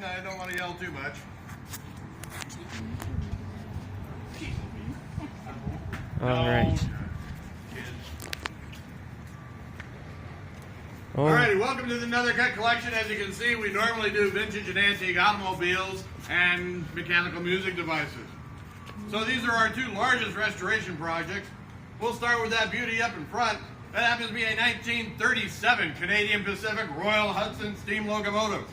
I don't want to yell too much. All right. Oh. Alrighty, welcome to the Nethercutt collection. As you can see, we normally do vintage and antique automobiles and mechanical music devices. So these are our two largest restoration projects. We'll start with that beauty up in front. That happens to be a 1937 Canadian Pacific Royal Hudson steam locomotive.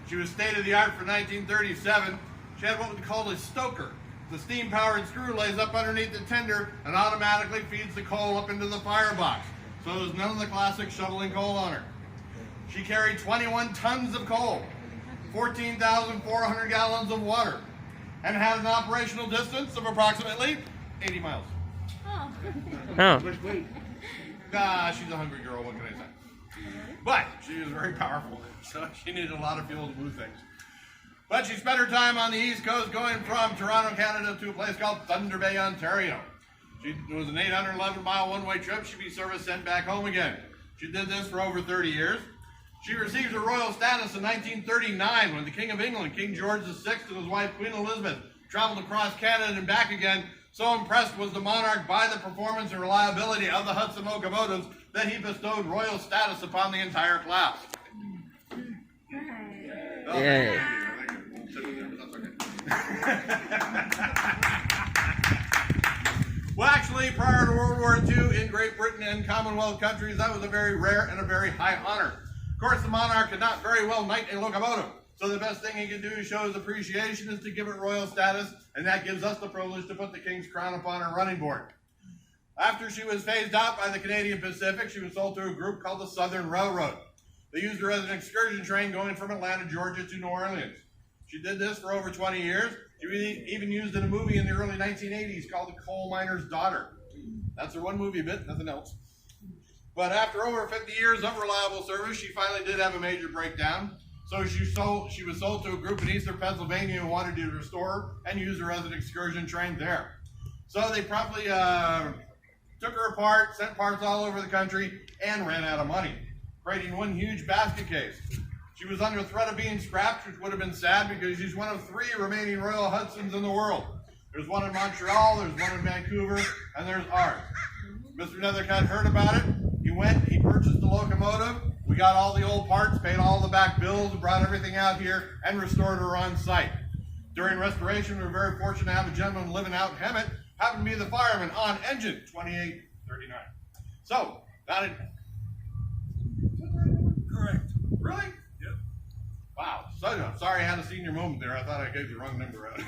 She was state of the art for 1937. She had what we call a stoker. The steam-powered screw lays up underneath the tender and automatically feeds the coal up into the firebox. So there's none of the classic shoveling coal on her. She carried 21 tons of coal, 14,400 gallons of water, and had an operational distance of approximately 80 miles. Oh. She's a hungry girl, what can I say? But she was very powerful, so she needed a lot of fuel to move things. But she spent her time on the East Coast going from Toronto, Canada to a place called Thunder Bay, Ontario. It was an 811-mile one-way trip. She'd be serviced sent back home again. She did this for over 30 years. She received her royal status in 1939 when the King of England, King George VI, and his wife Queen Elizabeth traveled across Canada and back again. So impressed was the monarch by the performance and reliability of the Hudson locomotives that he bestowed royal status upon the entire class. Yay. Well, actually, prior to World War II, in Great Britain and Commonwealth countries, that was a very rare and a very high honor. Of course, the monarch could not very well knight a locomotive, so the best thing he could do to show his appreciation is to give it royal status, and that gives us the privilege to put the King's crown upon her running board. After she was phased out by the Canadian Pacific, she was sold to a group called the Southern Railroad. They used her as an excursion train going from Atlanta, Georgia to New Orleans. She did this for over 20 years. She was even used in a movie in the early 1980s called The Coal Miner's Daughter. That's her one movie bit, nothing else. But after over 50 years of reliable service, she finally did have a major breakdown. So she was sold to a group in eastern Pennsylvania who wanted to restore her and use her as an excursion train there. So they promptly took her apart, sent parts all over the country, and ran out of money, creating one huge basket case. She was under threat of being scrapped, which would have been sad because she's one of 3 remaining Royal Hudsons in the world. There's one in Montreal, there's one in Vancouver, and there's ours. Mr. Nethercutt heard about it. He went, he purchased the locomotive. We got all the old parts, paid all the back bills, brought everything out here, and restored her on site. During restoration, we were very fortunate to have a gentleman living out in Hemet, happened to be the fireman on engine 2839. So, got it. Correct. Really? Yep. Wow. So, I'm sorry I had a senior moment there. I thought I gave the wrong number out.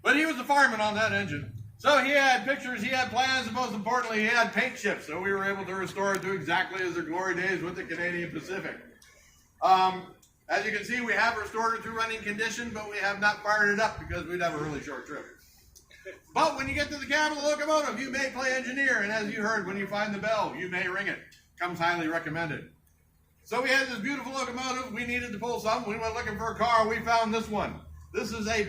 But he was the fireman on that engine. So he had pictures, he had plans, and most importantly, he had paint chips. So we were able to restore it to exactly as their glory days with the Canadian Pacific. As you can see, we have restored it to running condition, but we have not fired it up because we'd have a really short trip. But when you get to the cab of the locomotive, you may play engineer, and as you heard, when you find the bell, you may ring it. Comes highly recommended. So we had this beautiful locomotive. We needed to pull something. We went looking for a car. We found this one. This is a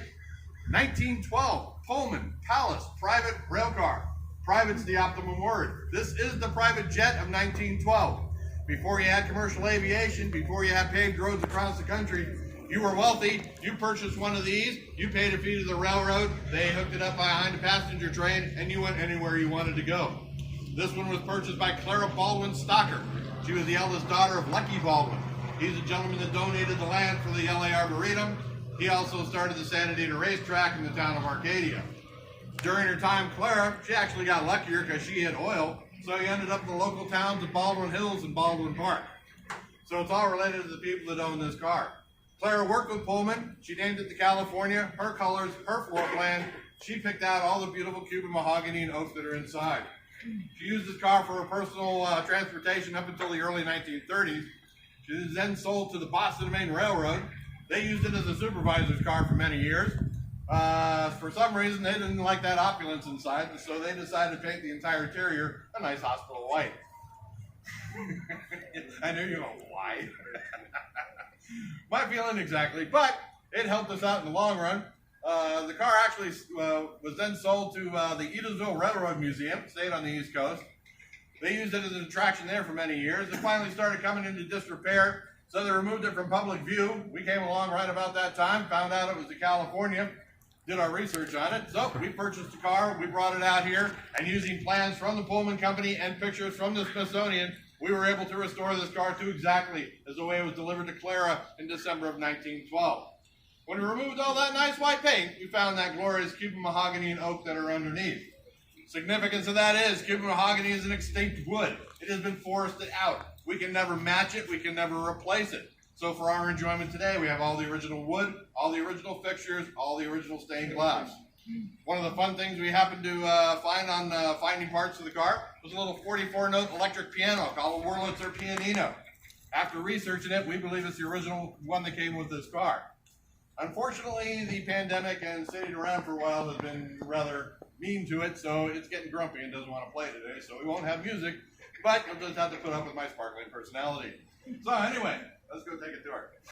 1912 Pullman Palace private rail car. Private's the optimum word. This is the private jet of 1912. Before you had commercial aviation, before you had paved roads across the country, you were wealthy, you purchased one of these, you paid a fee to the railroad, they hooked it up behind a passenger train, and you went anywhere you wanted to go. This one was purchased by Clara Baldwin Stocker. She was the eldest daughter of Lucky Baldwin. He's a gentleman that donated the land for the LA Arboretum. He also started the Santa Anita racetrack in the town of Arcadia. During her time, Clara, she actually got luckier because she had oil, so he ended up in the local towns of Baldwin Hills and Baldwin Park. So it's all related to the people that own this car. Clara worked with Pullman. She named it the California, her colors, her floor plan. She picked out all the beautiful Cuban mahogany and oak that are inside. She used this car for her personal transportation up until the early 1930s. She was then sold to the Boston Maine Railroad. They used it as a supervisor's car for many years. For some reason, they didn't like that opulence inside, so they decided to paint the entire interior a nice hospital white. I knew you were why. My feeling exactly, but it helped us out in the long run. The car actually was then sold to the Edisonville Railroad Museum, stayed on the East Coast. They used it as an attraction there for many years. It finally started coming into disrepair. So they removed it from public view. We came along right about that time, found out it was a California, did our research on it. So we purchased the car, we brought it out here, and using plans from the Pullman company and pictures from the Smithsonian, we were able to restore this car to exactly as the way it was delivered to Clara in December of 1912. When we removed all that nice white paint, we found that glorious Cuban mahogany and oak that are underneath. Significance of that is Cuban mahogany is an extinct wood. It has been forested out. We can never match it. We can never replace it. So for our enjoyment today, we have all the original wood, all the original fixtures, all the original stained glass. One of the fun things we happened to find on finding parts of the car was a little 44-note electric piano called a Wurlitzer Pianino. After researching it, we believe it's the original one that came with this car. Unfortunately, the pandemic and sitting around for a while has been rather mean to it, so it's getting grumpy and doesn't want to play today, so we won't have music, but you'll just have to put up with my sparkling personality. So anyway,